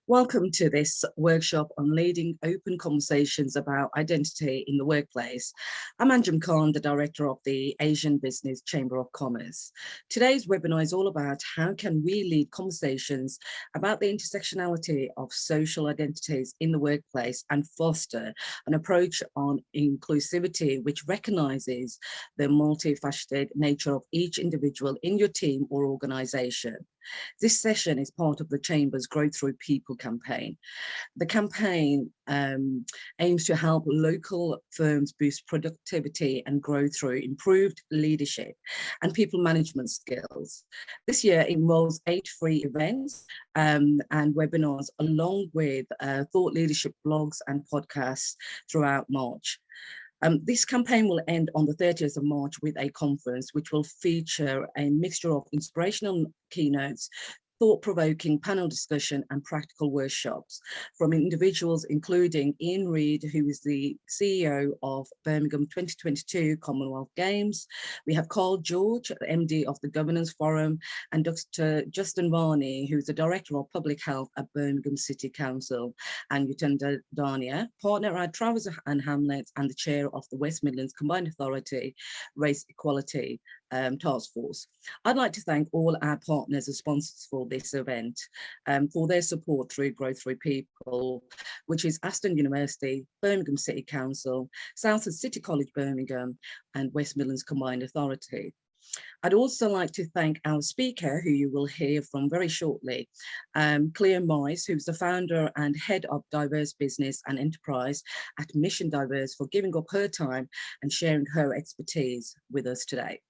Welcome to this workshop on leading open conversations about identity in the workplace. I'm Anjum Khan, the Director of the Asian Business Chamber of Commerce. Today's webinar is all about how can we lead conversations about the intersectionality of social identities in the workplace and foster an approach on inclusivity which recognizes the multifaceted nature of each individual in your team or organization. This session is part of the Chamber's Growth Through People campaign. The campaign aims to help local firms boost productivity and grow through improved leadership and people management skills. This year involves 8 free events and webinars, along with thought leadership blogs and podcasts throughout March. This campaign will end on the 30th of March with a conference which will feature a mixture of inspirational keynotes, thought-provoking panel discussion and practical workshops from individuals including Ian Reid, who is the CEO of Birmingham 2022 Commonwealth Games. We have Carl George, the MD of the Governance Forum, and Dr. Justin Varney, who is the Director of Public Health at Birmingham City Council, and Yutunda Dania, partner at Travers and Hamlets and the Chair of the West Midlands Combined Authority Race Equality Task Force. I'd like to thank all our partners and sponsors for this event for their support through Growth Through People, which is Aston University, Birmingham City Council, Southend City College Birmingham, and West Midlands Combined Authority. I'd also like to thank our speaker, who you will hear from very shortly, Cleo Morris, who's the founder and head of diverse business and enterprise at Mission Diverse, for giving up her time and sharing her expertise with us today.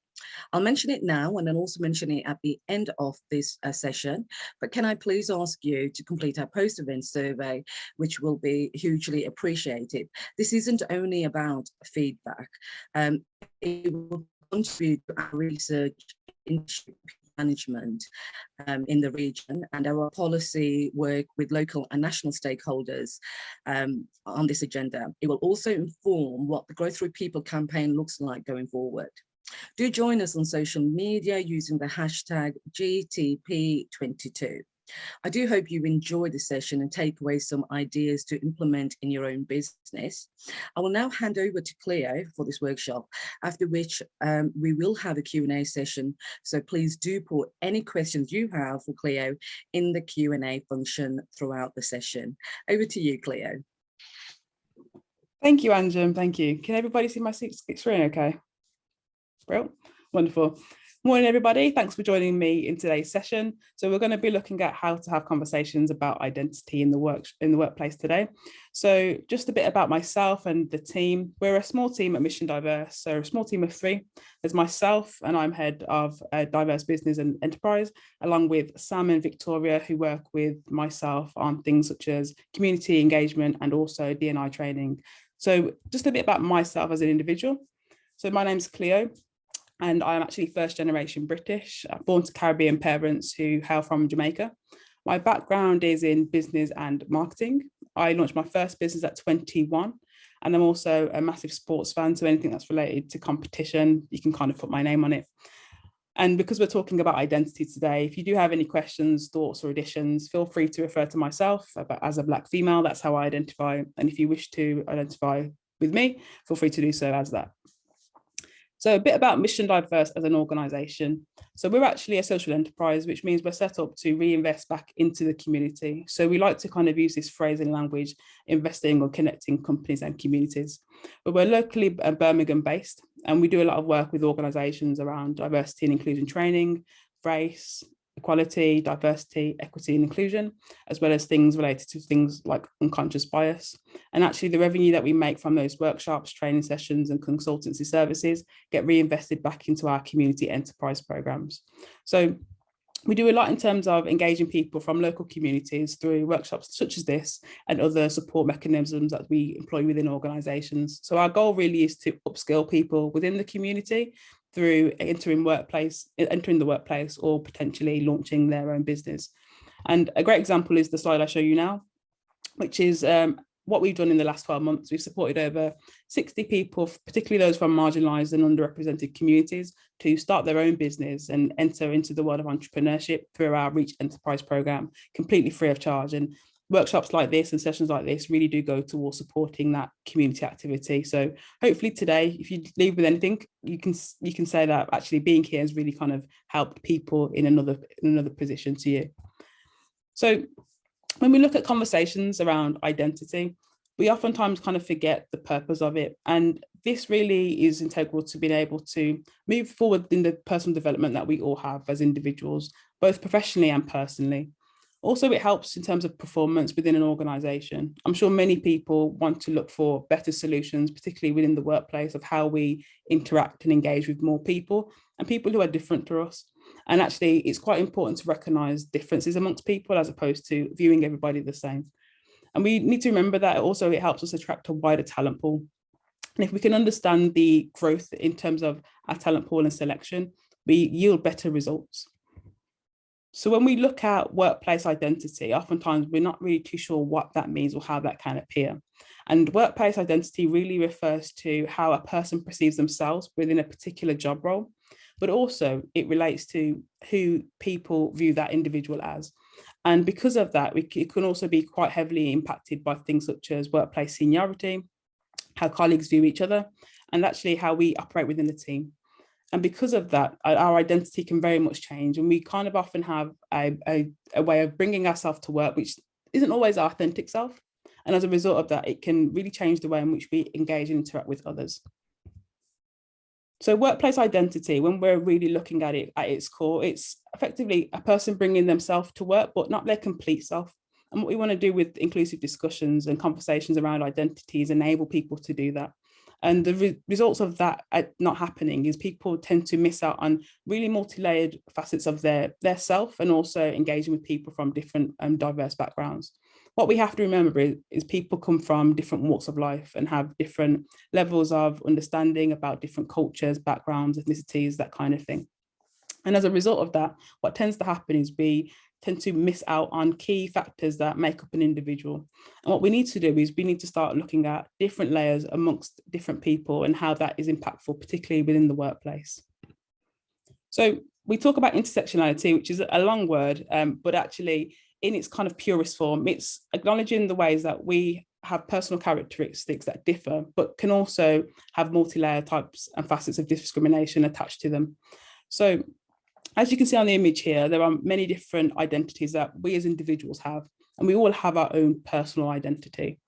I'll mention it now and then also mention it at the end of this session, but can I please ask you to complete our post-event survey, which will be hugely appreciated. This isn't only about feedback. It will contribute to our research into management in the region and our policy work with local and national stakeholders on this agenda. It will also inform what the Growth Through People campaign looks like going forward. Do join us on social media using the hashtag GTP22. I do hope you enjoy the session and take away some ideas to implement in your own business. I will now hand over to Cleo for this workshop, after which we will have a Q&A session. So please do put any questions you have for Cleo in the Q&A function throughout the session. Over to you, Cleo. Thank you, Anjum. Thank you. Can everybody see my screen okay? Brilliant. Wonderful. Morning, everybody. Thanks for joining me in today's session. So we're going to be looking at how to have conversations about identity in the workplace today. So just a bit about myself and the team. We're a small team at Mission Diverse, so a small team of 3. There's myself, and I'm head of diverse business and enterprise, along with Sam and Victoria, who work with myself on things such as community engagement and also D&I training. So just a bit about myself as an individual. So my name's Cleo, and I'm actually first generation British, born to Caribbean parents who hail from Jamaica. My background is in business and marketing. I launched my first business at 21, and I'm also a massive sports fan, so anything that's related to competition, you can kind of put my name on it. And because we're talking about identity today, if you do have any questions, thoughts or additions, feel free to refer to myself as a Black female. That's how I identify. And if you wish to identify with me, feel free to do so as that. So a bit about Mission Diverse as an organisation. So we're actually a social enterprise, which means we're set up to reinvest back into the community. So we like to kind of use this phrase in language, investing or connecting companies and communities. But we're locally Birmingham based, and we do a lot of work with organisations around diversity and inclusion training, race, equality, diversity, equity and inclusion, as well as things related to things like unconscious bias. And actually the revenue that we make from those workshops, training sessions and consultancy services get reinvested back into our community enterprise programs. So we do a lot in terms of engaging people from local communities through workshops such as this and other support mechanisms that we employ within organisations. So our goal really is to upskill people within the community through entering the workplace or potentially launching their own business. And a great example is the slide I show you now, which is what we've done in the last 12 months. We've supported over 60 people, particularly those from marginalised and underrepresented communities, to start their own business and enter into the world of entrepreneurship through our Reach Enterprise programme, completely free of charge. And workshops like this and sessions like this really do go towards supporting that community activity. So hopefully today, if you leave with anything, you can say that actually being here has really kind of helped people in another position to you. So when we look at conversations around identity, we oftentimes kind of forget the purpose of it. And this really is integral to being able to move forward in the personal development that we all have as individuals, both professionally and personally. Also, it helps in terms of performance within an organisation. I'm sure many people want to look for better solutions, particularly within the workplace, of how we interact and engage with more people and people who are different to us. And actually, it's quite important to recognise differences amongst people as opposed to viewing everybody the same. And we need to remember that also it helps us attract a wider talent pool. And if we can understand the growth in terms of our talent pool and selection, we yield better results. So when we look at workplace identity, oftentimes we're not really too sure what that means or how that can appear. And workplace identity really refers to how a person perceives themselves within a particular job role, but also it relates to who people view that individual as. And because of that, it can also be quite heavily impacted by things such as workplace seniority, how colleagues view each other, and actually how we operate within the team. And because of that, our identity can very much change. And we kind of often have a way of bringing ourselves to work, which isn't always our authentic self. And as a result of that, it can really change the way in which we engage and interact with others. So workplace identity, when we're really looking at it at its core, it's effectively a person bringing themselves to work, but not their complete self. And what we want to do with inclusive discussions and conversations around identity is enable people to do that. And the results of that not happening is people tend to miss out on really multi-layered facets of their self, and also engaging with people from different diverse backgrounds. What we have to remember is people come from different walks of life and have different levels of understanding about different cultures, backgrounds, ethnicities, that kind of thing. And as a result of that, what tends to happen is we tend to miss out on key factors that make up an individual. And what we need to do is we need to start looking at different layers amongst different people and how that is impactful, particularly within the workplace. So we talk about intersectionality, which is a long word, but actually in its kind of purest form, it's acknowledging the ways that we have personal characteristics that differ, but can also have multi-layer types and facets of discrimination attached to them. So as you can see on the image here, there are many different identities that we as individuals have, and we all have our own personal identity.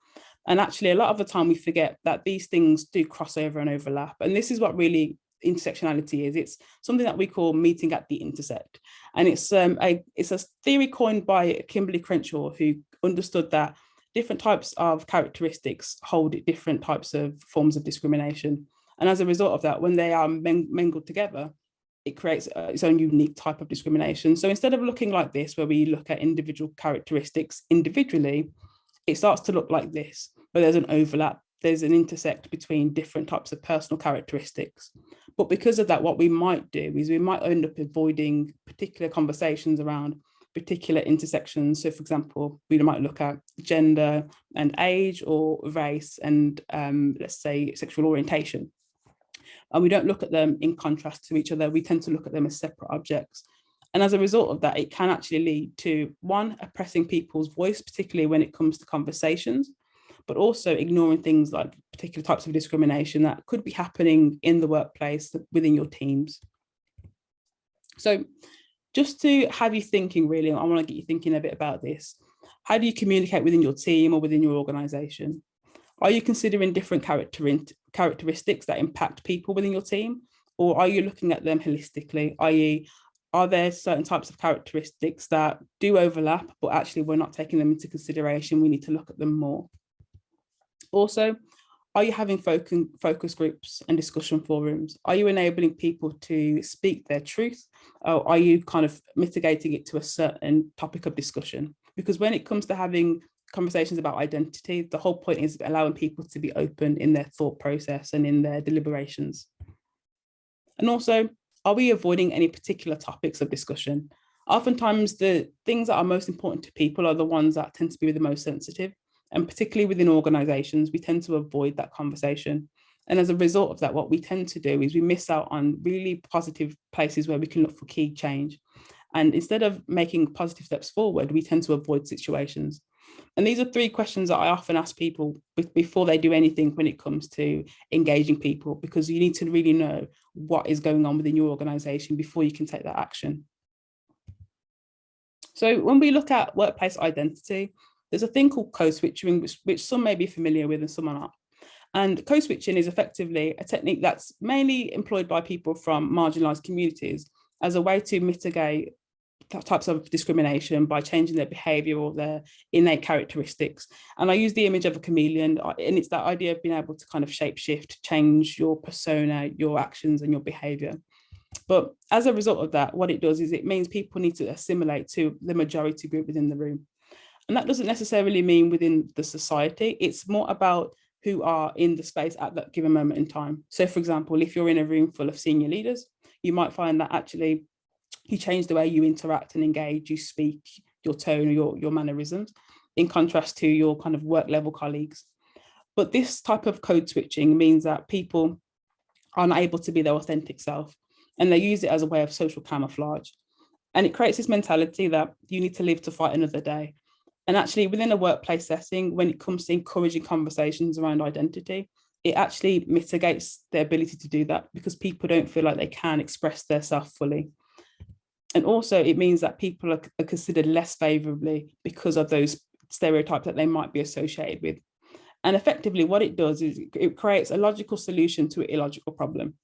And actually, a lot of the time we forget that these things do cross over and overlap. And this is what really intersectionality is. It's something that we call meeting at the intersect. And it's a theory coined by Kimberly Crenshaw, who understood that different types of characteristics hold different types of forms of discrimination. And as a result of that, when they are mingled together, it creates its own unique type of discrimination. So instead of looking like this, where we look at individual characteristics individually, it starts to look like this, where there's an overlap, there's an intersect between different types of personal characteristics. But because of that, what we might do is we might end up avoiding particular conversations around particular intersections. So for example, we might look at gender and age, or race and let's say sexual orientation. And we don't look at them in contrast to each other. We tend to look at them as separate objects. And as a result of that, it can actually lead to, one, oppressing people's voice, particularly when it comes to conversations, but also ignoring things like particular types of discrimination that could be happening in the workplace within your teams. So just to have you thinking, really, I want to get you thinking a bit about this. How do you communicate within your team or within your organization? Are you considering different characteristics that impact people within your team? Or are you looking at them holistically, i.e., are there certain types of characteristics that do overlap, but actually we're not taking them into consideration? We need to look at them more. Also, are you having focus groups and discussion forums? Are you enabling people to speak their truth? Or are you kind of mitigating it to a certain topic of discussion? Because when it comes to having conversations about identity, the whole point is allowing people to be open in their thought process and in their deliberations. And also, are we avoiding any particular topics of discussion? Oftentimes, the things that are most important to people are the ones that tend to be the most sensitive. And particularly within organizations, we tend to avoid that conversation. And as a result of that, what we tend to do is we miss out on really positive places where we can look for key change. And instead of making positive steps forward, we tend to avoid situations. And these are three questions that I often ask people before they do anything when it comes to engaging people, because you need to really know what is going on within your organization before you can take that action. So when we look at workplace identity, there's a thing called code switching, which some may be familiar with and some are not. And code switching is effectively a technique that's mainly employed by people from marginalized communities as a way to mitigate types of discrimination by changing their behavior or their innate characteristics. And I use the image of a chameleon, and it's that idea of being able to kind of shape shift, change your persona, your actions and your behavior. But as a result of that, what it does is it means people need to assimilate to the majority group within the room. And that doesn't necessarily mean within the society. It's more about who are in the space at that given moment in time. So for example, if you're in a room full of senior leaders, you might find that actually you change the way you interact and engage, you speak, your tone, or your mannerisms, in contrast to your kind of work level colleagues. But this type of code switching means that people are not able to be their authentic self, and they use it as a way of social camouflage. And it creates this mentality that you need to live to fight another day. And actually within a workplace setting, when it comes to encouraging conversations around identity, it actually mitigates their ability to do that because people don't feel like they can express their self fully. And also it means that people are considered less favorably because of those stereotypes that they might be associated with. And effectively what it does is it creates a logical solution to an illogical problem.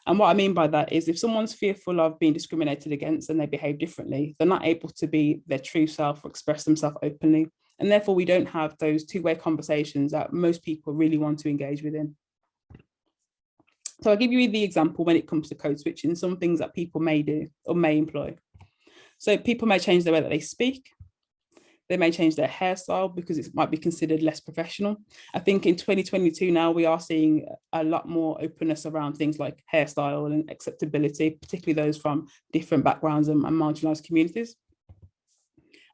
And what I mean by that is if someone's fearful of being discriminated against and they behave differently, they're not able to be their true self or express themselves openly. And therefore we don't have those two-way conversations that most people really want to engage within. So I'll give you the example when it comes to code switching, some things that people may do or may employ. So people may change the way that they speak. They may change their hairstyle because it might be considered less professional. I think in 2022 now we are seeing a lot more openness around things like hairstyle and acceptability, particularly those from different backgrounds and marginalized communities.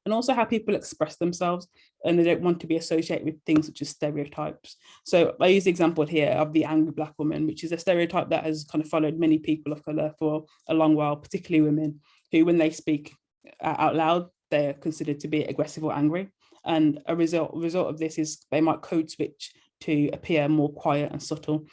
And also how people express themselves, and they don't want to be associated with things such as stereotypes. So I use the example here of the angry Black woman, which is a stereotype that has kind of followed many people of colour for a long while, particularly women, who when they speak out loud, they're considered to be aggressive or angry. And a result of this is they might code switch to appear more quiet and subtle,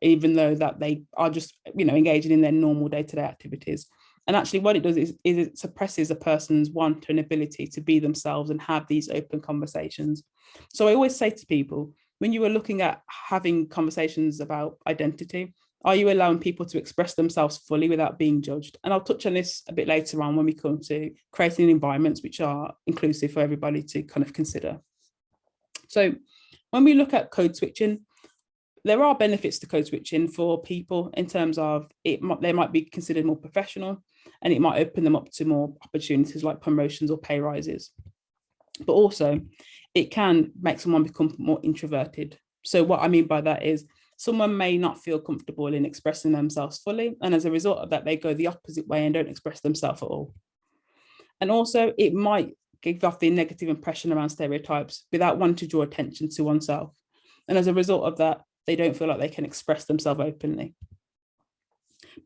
even though that they are just, engaging in their normal day-to-day activities. And actually what it does is it suppresses a person's want and ability to be themselves and have these open conversations. So I always say to people, when you are looking at having conversations about identity, are you allowing people to express themselves fully without being judged? And I'll touch on this a bit later on when we come to creating environments which are inclusive for everybody to kind of consider. So when we look at code switching, there are benefits to code switching for people in terms of they might be considered more professional, and it might open them up to more opportunities like promotions or pay rises. But also it can make someone become more introverted. So what I mean by that is someone may not feel comfortable in expressing themselves fully, and as a result of that, they go the opposite way and don't express themselves at all. And also it might give off the negative impression around stereotypes without wanting to draw attention to oneself. And as a result of that, they don't feel like they can express themselves openly.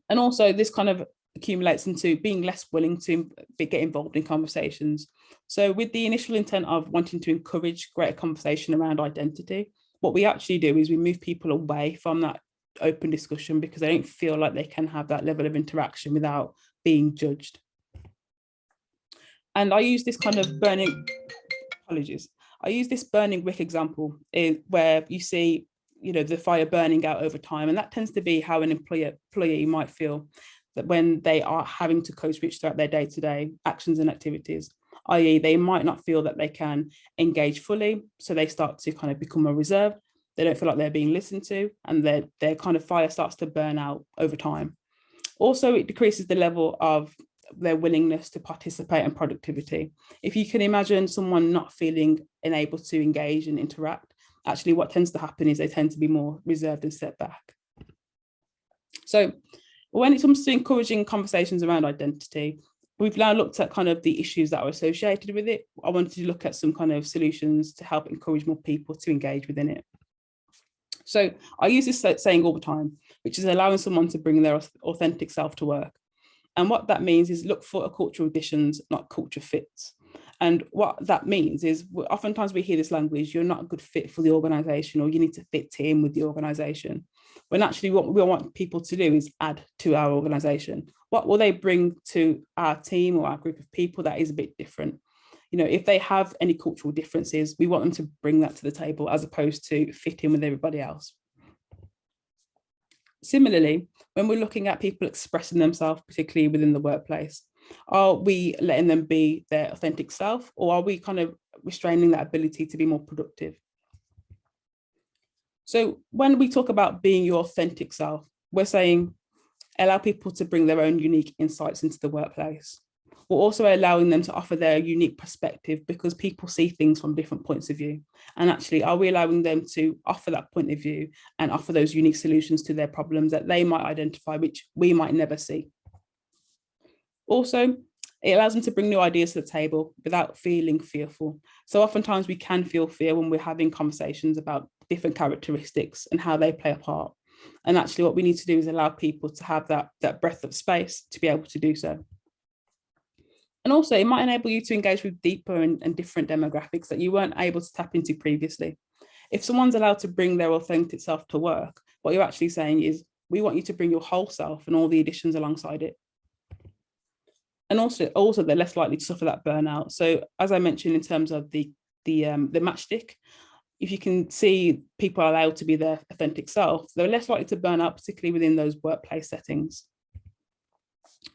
And also this kind of accumulates into being less willing to get involved in conversations. So with the initial intent of wanting to encourage greater conversation around identity, what we actually do is we move people away from that open discussion because they don't feel like they can have that level of interaction without being judged. And I use this kind of I use this burning wick example where you see, the fire burning out over time. And that tends to be how an employee might feel that when they are having to code switch throughout their day-to-day actions and activities, i.e. they might not feel that they can engage fully. So they start to kind of become more reserved. They don't feel like they're being listened to, and their kind of fire starts to burn out over time. Also, it decreases the level of their willingness to participate and productivity. If you can imagine someone not feeling unable to engage and interact, actually what tends to happen is they tend to be more reserved and set back. So when it comes to encouraging conversations around identity, we've now looked at kind of the issues that are associated with it. I wanted to look at some kind of solutions to help encourage more people to engage within it. So I use this saying all the time, which is allowing someone to bring their authentic self to work. And what that means is look for a cultural additions, not culture fits. And what that means is oftentimes we hear this language, you're not a good fit for the organisation, or you need to fit in with the organisation. When actually what we want people to do is add to our organisation. What will they bring to our team or our group of people that is a bit different? You know, if they have any cultural differences, we want them to bring that to the table as opposed to fit in with everybody else. Similarly, when we're looking at people expressing themselves, particularly within the workplace, are we letting them be their authentic self, or are we kind of restraining that ability to be more productive? So when we talk about being your authentic self, we're saying allow people to bring their own unique insights into the workplace. We're also allowing them to offer their unique perspective, because people see things from different points of view. And actually, are we allowing them to offer that point of view and offer those unique solutions to their problems that they might identify, which we might never see? Also, it allows them to bring new ideas to the table without feeling fearful. So oftentimes we can feel fear when we're having conversations about different characteristics and how they play a part. And actually what we need to do is allow people to have that breadth of space to be able to do so. And also it might enable you to engage with deeper and different demographics that you weren't able to tap into previously. If someone's allowed to bring their authentic self to work, what you're actually saying is, we want you to bring your whole self and all the additions alongside it. And also they're less likely to suffer that burnout. So as I mentioned, in terms of the matchstick, if you can see people are allowed to be their authentic self, they're less likely to burn out, particularly within those workplace settings.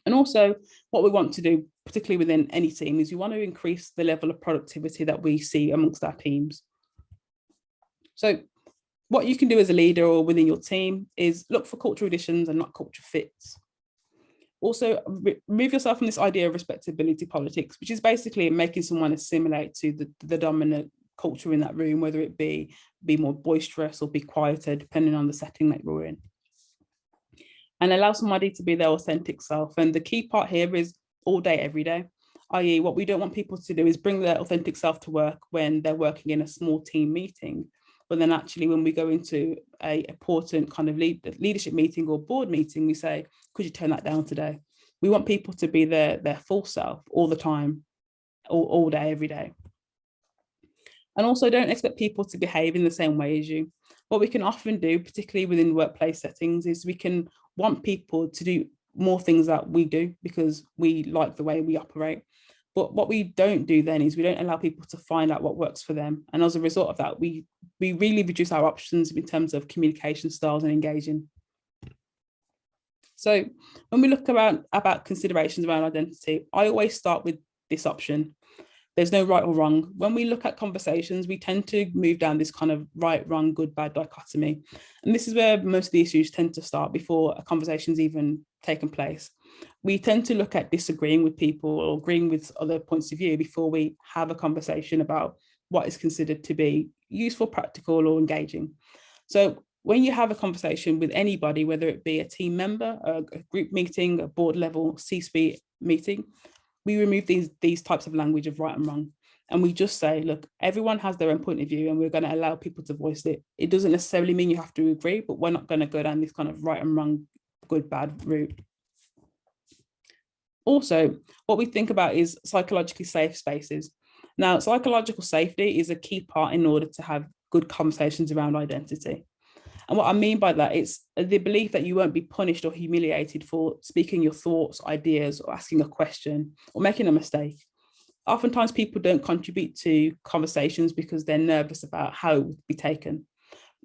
And also what we want to do, particularly within any team, is you want to increase the level of productivity that we see amongst our teams. So what you can do as a leader or within your team is look for cultural additions and not culture fits. Also, remove yourself from this idea of respectability politics, which is basically making someone assimilate to the dominant culture in that room, whether it be more boisterous or be quieter, depending on the setting that you're in. And allow somebody to be their authentic self. And the key part here is all day, every day, i.e. what we don't want people to do is bring their authentic self to work when they're working in a small team meeting. But then actually when we go into a important kind of leadership meeting or board meeting, we say, could you turn that down today? We want people to be their full self all the time, all day, every day. And also don't expect people to behave in the same way as you. What we can often do, particularly within workplace settings, is we can want people to do more things that we do because we like the way we operate. But what we don't do then is we don't allow people to find out what works for them. And as a result of that, we really reduce our options in terms of communication styles and engaging. So when we look about considerations around identity, I always start with this option. There's no right or wrong. When we look at conversations, we tend to move down this kind of right, wrong, good, bad dichotomy. And this is where most of the issues tend to start before a conversation's even taken place. We tend to look at disagreeing with people or agreeing with other points of view before we have a conversation about what is considered to be useful, practical, or engaging. So when you have a conversation with anybody, whether it be a team member, a group meeting, a board level, C-suite meeting, we remove these types of language of right and wrong. And we just say, look, everyone has their own point of view and we're going to allow people to voice it. It doesn't necessarily mean you have to agree, but we're not going to go down this kind of right and wrong, good, bad route. Also, what we think about is psychologically safe spaces. Now, psychological safety is a key part in order to have good conversations around identity. And what I mean by that is the belief that you won't be punished or humiliated for speaking your thoughts, ideas, or asking a question or making a mistake. Oftentimes people don't contribute to conversations because they're nervous about how it would be taken.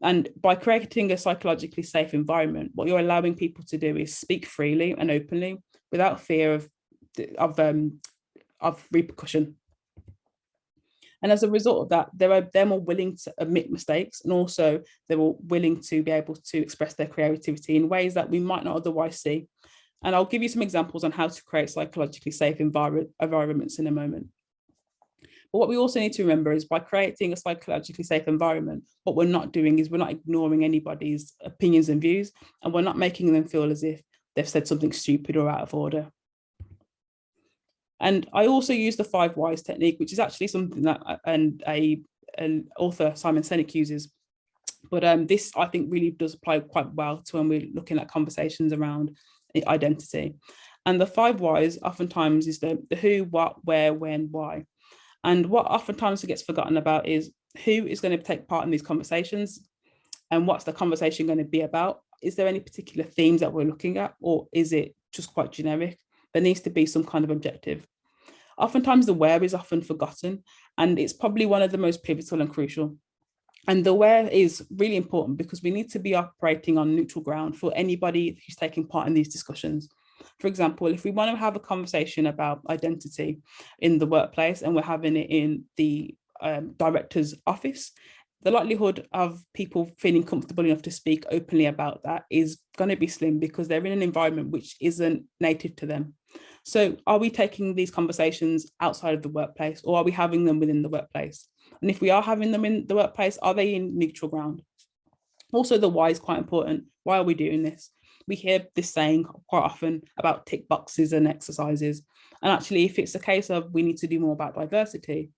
And by creating a psychologically safe environment, what you're allowing people to do is speak freely and openly without fear of repercussion. And as a result of that, they're more willing to admit mistakes, and also they're more willing to be able to express their creativity in ways that we might not otherwise see. And I'll give you some examples on how to create psychologically safe environments in a moment. But what we also need to remember is by creating a psychologically safe environment, what we're not doing is we're not ignoring anybody's opinions and views, and we're not making them feel as if they've said something stupid or out of order. And I also use the 5 whys technique, which is actually something that an author, Simon Sinek, uses. But this, I think, really does apply quite well to when we're looking at conversations around identity. And the 5 whys oftentimes is the who, what, where, when, why. And what oftentimes gets forgotten about is who is going to take part in these conversations and what's the conversation going to be about. Is there any particular themes that we're looking at, or is it just quite generic? There needs to be some kind of objective. Oftentimes the where is often forgotten, and it's probably one of the most pivotal and crucial. And the where is really important because we need to be operating on neutral ground for anybody who's taking part in these discussions. For example, if we want to have a conversation about identity in the workplace and we're having it in the director's office, the likelihood of people feeling comfortable enough to speak openly about that is going to be slim because they're in an environment which isn't native to them. So are we taking these conversations outside of the workplace, or are we having them within the workplace? And if we are having them in the workplace, are they in neutral ground? Also, the why is quite important. Why are we doing this? We hear this saying quite often about tick boxes and exercises. And actually, if it's a case of we need to do more about diversity,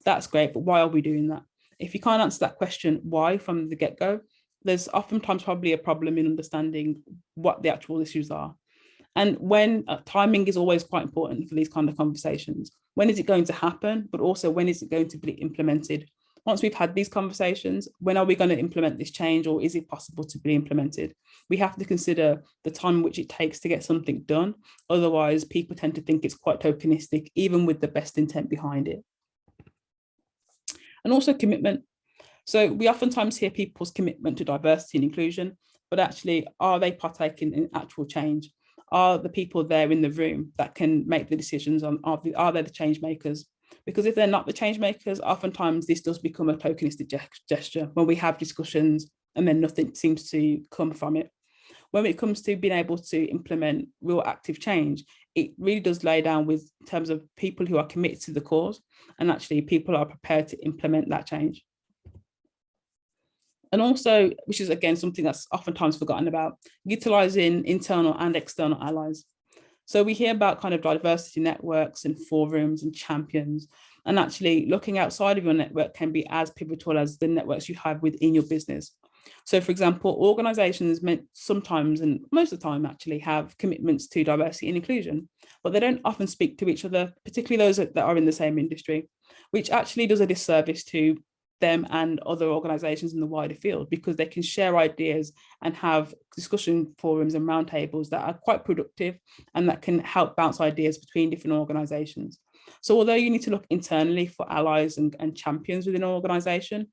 that's great, but why are we doing that? If you can't answer that question, why, from the get-go, there's oftentimes probably a problem in understanding what the actual issues are. And when timing is always quite important for these kind of conversations. When is it going to happen? But also, when is it going to be implemented? Once we've had these conversations, when are we going to implement this change, or is it possible to be implemented? We have to consider the time which it takes to get something done. Otherwise, people tend to think it's quite tokenistic, even with the best intent behind it. And also commitment. So we oftentimes hear people's commitment to diversity and inclusion, but actually, are they partaking in actual change? Are the people there in the room that can make the decisions on, are they the change makers? Because if they're not the change makers, oftentimes this does become a tokenistic gesture when we have discussions and then nothing seems to come from it. When it comes to being able to implement real active change, it really does lay down with terms of people who are committed to the cause, and actually people are prepared to implement that change. And also, which is again something that's oftentimes forgotten about, utilising internal and external allies. So we hear about kind of diversity networks and forums and champions, and actually looking outside of your network can be as pivotal as the networks you have within your business. So for example, organisations sometimes, and most of the time actually, have commitments to diversity and inclusion, but they don't often speak to each other, particularly those that are in the same industry, which actually does a disservice to them and other organisations in the wider field, because they can share ideas and have discussion forums and roundtables that are quite productive and that can help bounce ideas between different organisations. So although you need to look internally for allies and champions within an organisation,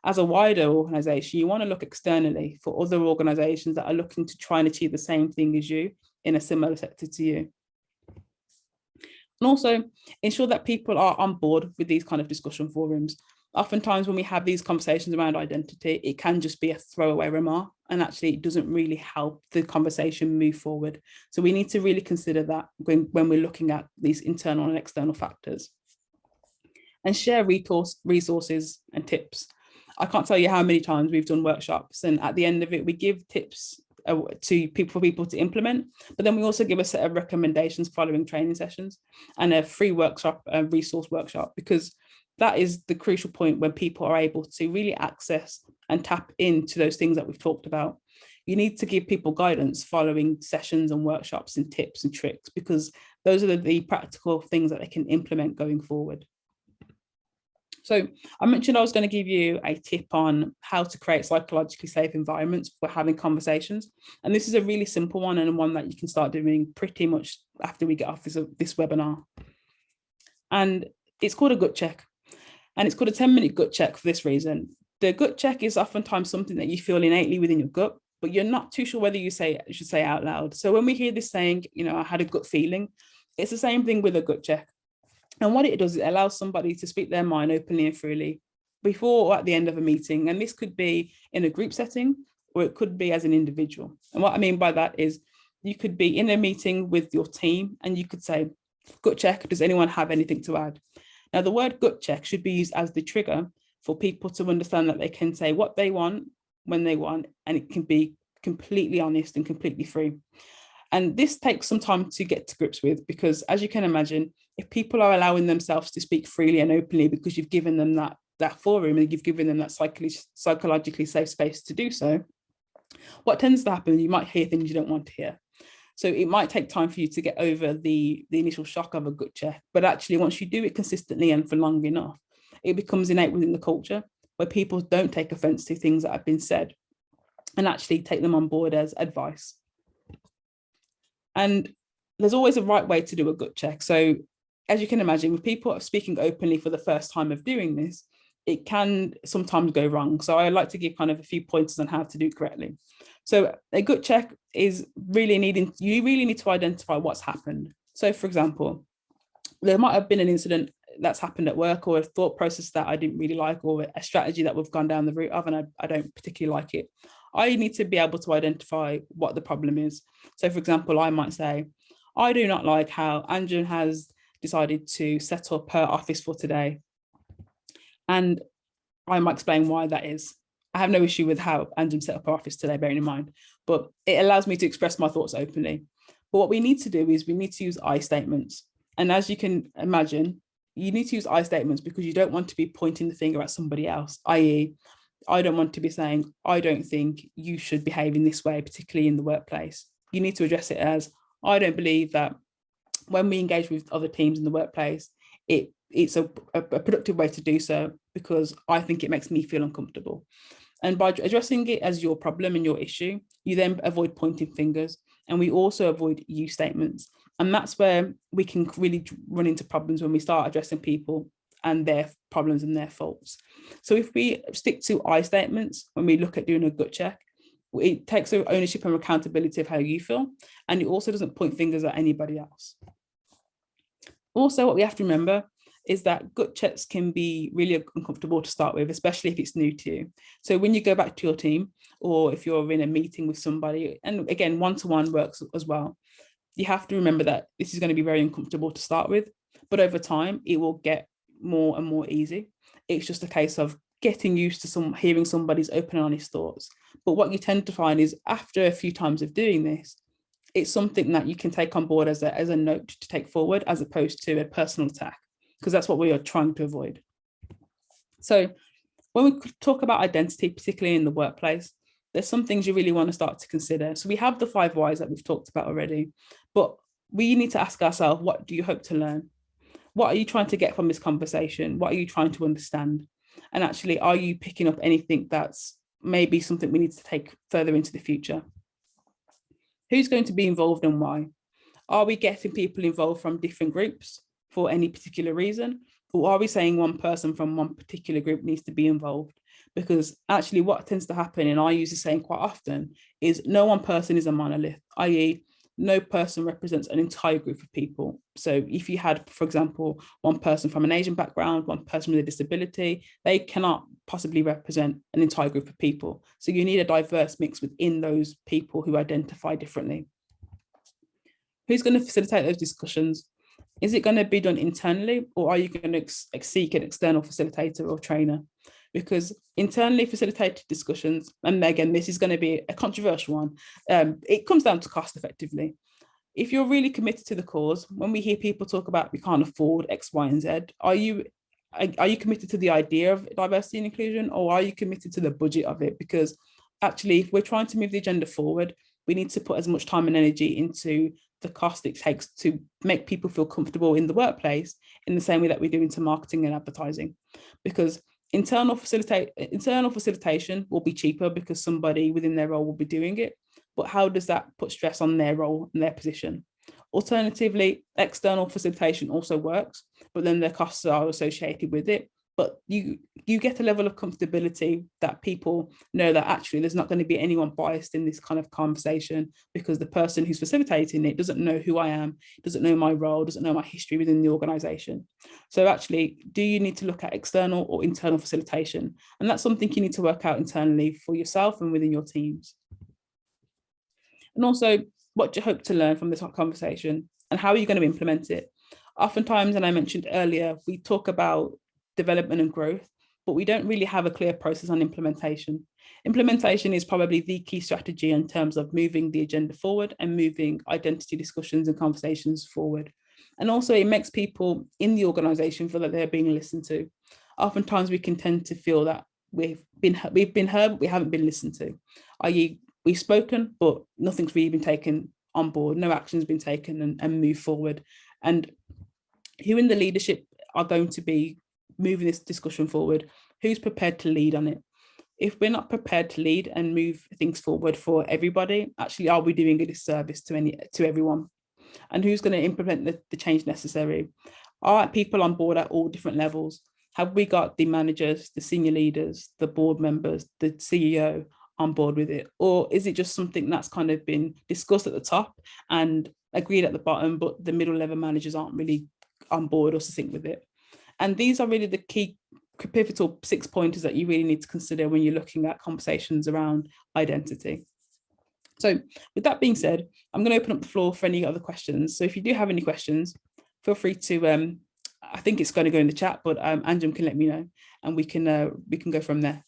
as a wider organisation, you want to look externally for other organisations that are looking to try and achieve the same thing as you in a similar sector to you. And also ensure that people are on board with these kind of discussion forums. Oftentimes when we have these conversations around identity, it can just be a throwaway remark, and actually it doesn't really help the conversation move forward. So we need to really consider that when we're looking at these internal and external factors. And share resources and tips. I can't tell you how many times we've done workshops, and at the end of it, we give tips to people to implement, but then we also give a set of recommendations following training sessions and a free workshop, a resource workshop, because that is the crucial point when people are able to really access and tap into those things that we've talked about. You need to give people guidance following sessions and workshops and tips and tricks, because those are the practical things that they can implement going forward. So I mentioned I was going to give you a tip on how to create psychologically safe environments for having conversations. And this is a really simple one, and one that you can start doing pretty much after we get off this webinar. And it's called a gut check. And it's called a 10-minute gut check for this reason. The gut check is oftentimes something that you feel innately within your gut, but you're not too sure whether you should say out loud. So when we hear this saying, I had a gut feeling, it's the same thing with a gut check. And what it does is it allows somebody to speak their mind openly and freely before or at the end of a meeting. And this could be in a group setting, or it could be as an individual. And what I mean by that is you could be in a meeting with your team and you could say, gut check, does anyone have anything to add? Now, the word gut check should be used as the trigger for people to understand that they can say what they want, when they want, and it can be completely honest and completely free. And this takes some time to get to grips with, because as you can imagine, if people are allowing themselves to speak freely and openly because you've given them that forum and you've given them that psychologically safe space to do so, what tends to happen, you might hear things you don't want to hear. So it might take time for you to get over the initial shock of a gut check, but actually once you do it consistently and for long enough, it becomes innate within the culture where people don't take offense to things that have been said and actually take them on board as advice. And there's always a right way to do a gut check. So as you can imagine, with people speaking openly for the first time of doing this, it can sometimes go wrong. So I like to give kind of a few pointers on how to do it correctly. So a gut check is really needing, you really need to identify what's happened. So for example, there might have been an incident that's happened at work, or a thought process that I didn't really like, or a strategy that we've gone down the route of and I don't particularly like it. I need to be able to identify what the problem is. So for example, I might say, I do not like how Anjan has decided to set up her office for today. And I might explain why that is. I have no issue with how Anjan set up her office today, bearing in mind, but it allows me to express my thoughts openly. But what we need to do is we need to use I statements. And as you can imagine, you need to use I statements because you don't want to be pointing the finger at somebody else, i.e., I don't want to be saying, I don't think you should behave in this way, particularly in the workplace. You need to address it as, I don't believe that when we engage with other teams in the workplace, it's a productive way to do so because I think it makes me feel uncomfortable. And by addressing it as your problem and your issue, you then avoid pointing fingers, and we also avoid you statements. And that's where we can really run into problems when we start addressing people and their problems and their faults. So if we stick to I statements when we look at doing a gut check, it takes ownership and accountability of how you feel, and it also doesn't point fingers at anybody else. Also, what we have to remember is that gut checks can be really uncomfortable to start with, especially if it's new to you. So when you go back to your team, or if you're in a meeting with somebody, and again, one-to-one works as well, you have to remember that this is going to be very uncomfortable to start with, but over time, it will get more and more easy. It's just a case of getting used to hearing somebody's open and honest thoughts. But what you tend to find is after a few times of doing this, it's something that you can take on board as a note to take forward, as opposed to a personal attack, because that's what we are trying to avoid. So when we talk about identity, particularly in the workplace, there's some things you really want to start to consider. So we have the 5 whys that we've talked about already, but we need to ask ourselves, what do you hope to learn? What are you trying to get from this conversation? What are you trying to understand? And actually, are you picking up anything that's maybe something we need to take further into the future? Who's going to be involved and why? Are we getting people involved from different groups for any particular reason? Or are we saying one person from one particular group needs to be involved? Because actually what tends to happen, and I use the saying quite often, is no one person is a monolith, i.e., no person represents an entire group of people. So if you had, for example, one person from an Asian background, one person with a disability, they cannot possibly represent an entire group of people. So you need a diverse mix within those people who identify differently. Who's going to facilitate those discussions? Is it going to be done internally, or are you going to seek an external facilitator or trainer? Because internally facilitated discussions, and again, this is going to be a controversial one, it comes down to cost effectively. If you're really committed to the cause, when we hear people talk about we can't afford X, Y, and Z, are you committed to the idea of diversity and inclusion, or are you committed to the budget of it? Because actually, if we're trying to move the agenda forward, we need to put as much time and energy into the cost it takes to make people feel comfortable in the workplace in the same way that we do into marketing and advertising. Because internal facilitation will be cheaper because somebody within their role will be doing it. But how does that put stress on their role and their position? Alternatively, external facilitation also works, but then the costs are associated with it. But you get a level of comfortability that people know that actually there's not going to be anyone biased in this kind of conversation, because the person who's facilitating it doesn't know who I am, doesn't know my role, doesn't know my history within the organization. So actually, do you need to look at external or internal facilitation? And that's something you need to work out internally for yourself and within your teams. And also, what do you hope to learn from this conversation, and how are you going to implement it? Oftentimes, and I mentioned earlier, we talk about development and growth, but we don't really have a clear process on implementation. Implementation is probably the key strategy in terms of moving the agenda forward and moving identity discussions and conversations forward. And also it makes people in the organization feel that they're being listened to. Oftentimes we can tend to feel that we've been heard, but we haven't been listened to, i.e. we've spoken, but nothing's really been taken on board, no action has been taken and move forward. And who in the leadership are going to be moving this discussion forward? Who's prepared to lead on it? If we're not prepared to lead and move things forward for everybody, actually, are we doing a disservice to everyone? And who's going to implement the change necessary? Are people on board at all different levels? Have we got the managers, the senior leaders, the board members, the CEO on board with it? Or is it just something that's kind of been discussed at the top and agreed at the bottom, but the middle level managers aren't really on board or sync with it? And these are really the key pivotal 6 pointers that you really need to consider when you're looking at conversations around identity. So with that being said, I'm going to open up the floor for any other questions. So if you do have any questions, feel free to, I think it's going to go in the chat, but Anjum can let me know and we can go from there.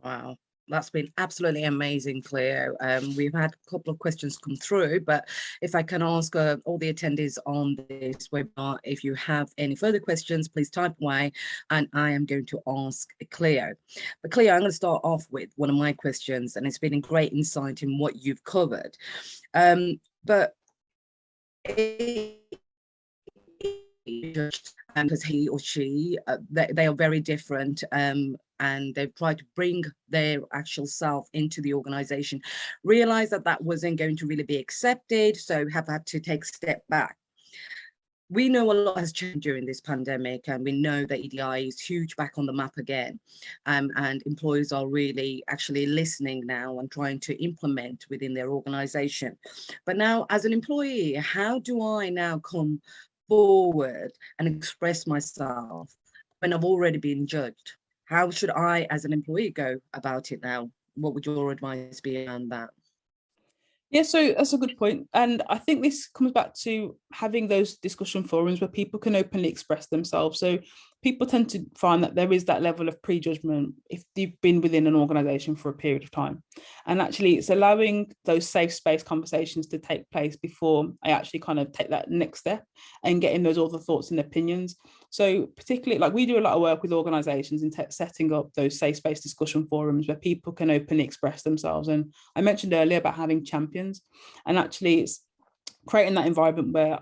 Wow. That's been absolutely amazing, Cleo. We've had a couple of questions come through, but if I can ask all the attendees on this webinar, if you have any further questions, please type away and I am going to ask Cleo. But Cleo, I'm going to start off with one of my questions, and it's been a great insight in what you've covered. But because he or she, they are very different, and they've tried to bring their actual self into the organization, realize that that wasn't going to really be accepted, so have had to take a step back. We know a lot has changed during this pandemic, and we know that EDI is huge back on the map again, and employers are really actually listening now and trying to implement within their organization. But now, as an employee, how do I now come forward and express myself when I've already been judged? How should I, as an employee, go about it now? What would your advice be on that? Yeah, so that's a good point. And I think this comes back to having those discussion forums where people can openly express themselves. So people tend to find that there is that level of prejudgment if you've been within an organization for a period of time. And actually it's allowing those safe space conversations to take place before I actually kind of take that next step and getting those other thoughts and opinions. So particularly, like, we do a lot of work with organizations in setting up those safe space discussion forums where people can openly express themselves. And I mentioned earlier about having champions, and actually it's creating that environment where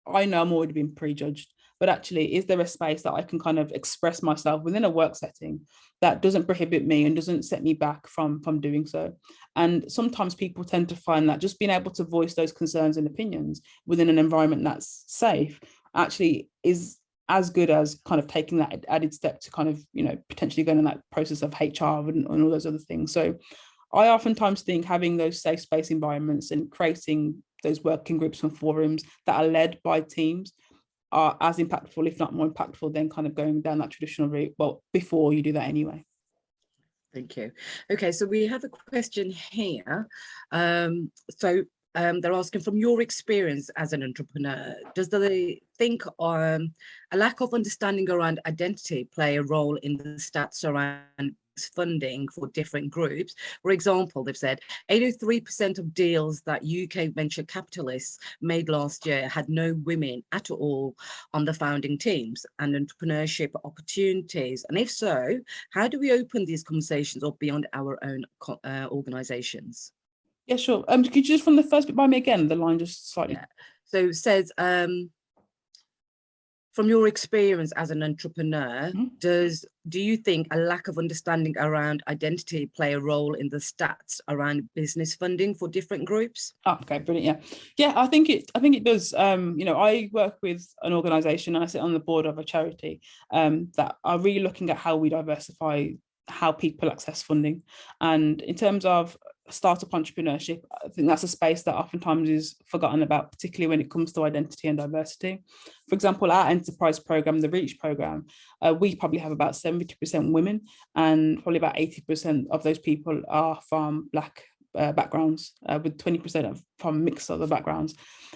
I know I'm already being prejudged, but actually, is there a space that I can kind of express myself within a work setting that doesn't prohibit me and doesn't set me back from doing so? And sometimes people tend to find that just being able to voice those concerns and opinions within an environment that's safe actually is as good as kind of taking that added step to kind of, you know, potentially going in that process of HR and all those other things. So I oftentimes think having those safe space environments and creating those working groups and forums that are led by teams are as impactful, if not more impactful, than kind of going down that traditional route. Well, before you do that anyway. Thank you. Okay, so we have a question here. They're asking, from your experience as an entrepreneur, does they think a lack of understanding around identity play a role in the stats around funding for different groups? For example, they've said 83% of deals that UK venture capitalists made last year had no women at all on the founding teams and entrepreneurship opportunities. And if so, how do we open these conversations up beyond our own organizations? Yeah, sure. Could you just from the first bit by me again? The line just slightly. Yeah. So it says, from your experience as an entrepreneur, do you think a lack of understanding around identity play a role in the stats around business funding for different groups? Oh, okay, brilliant. Yeah, I think it does. You know, I work with an organisation and I sit on the board of a charity that are really looking at how we diversify how people access funding. And in terms of startup entrepreneurship, I think that's a space that oftentimes is forgotten about, particularly when it comes to identity and diversity. For example, our enterprise program, the Reach program, we probably have about 70% women, and probably about 80% of those people are from Black backgrounds, with 20% from mixed other backgrounds.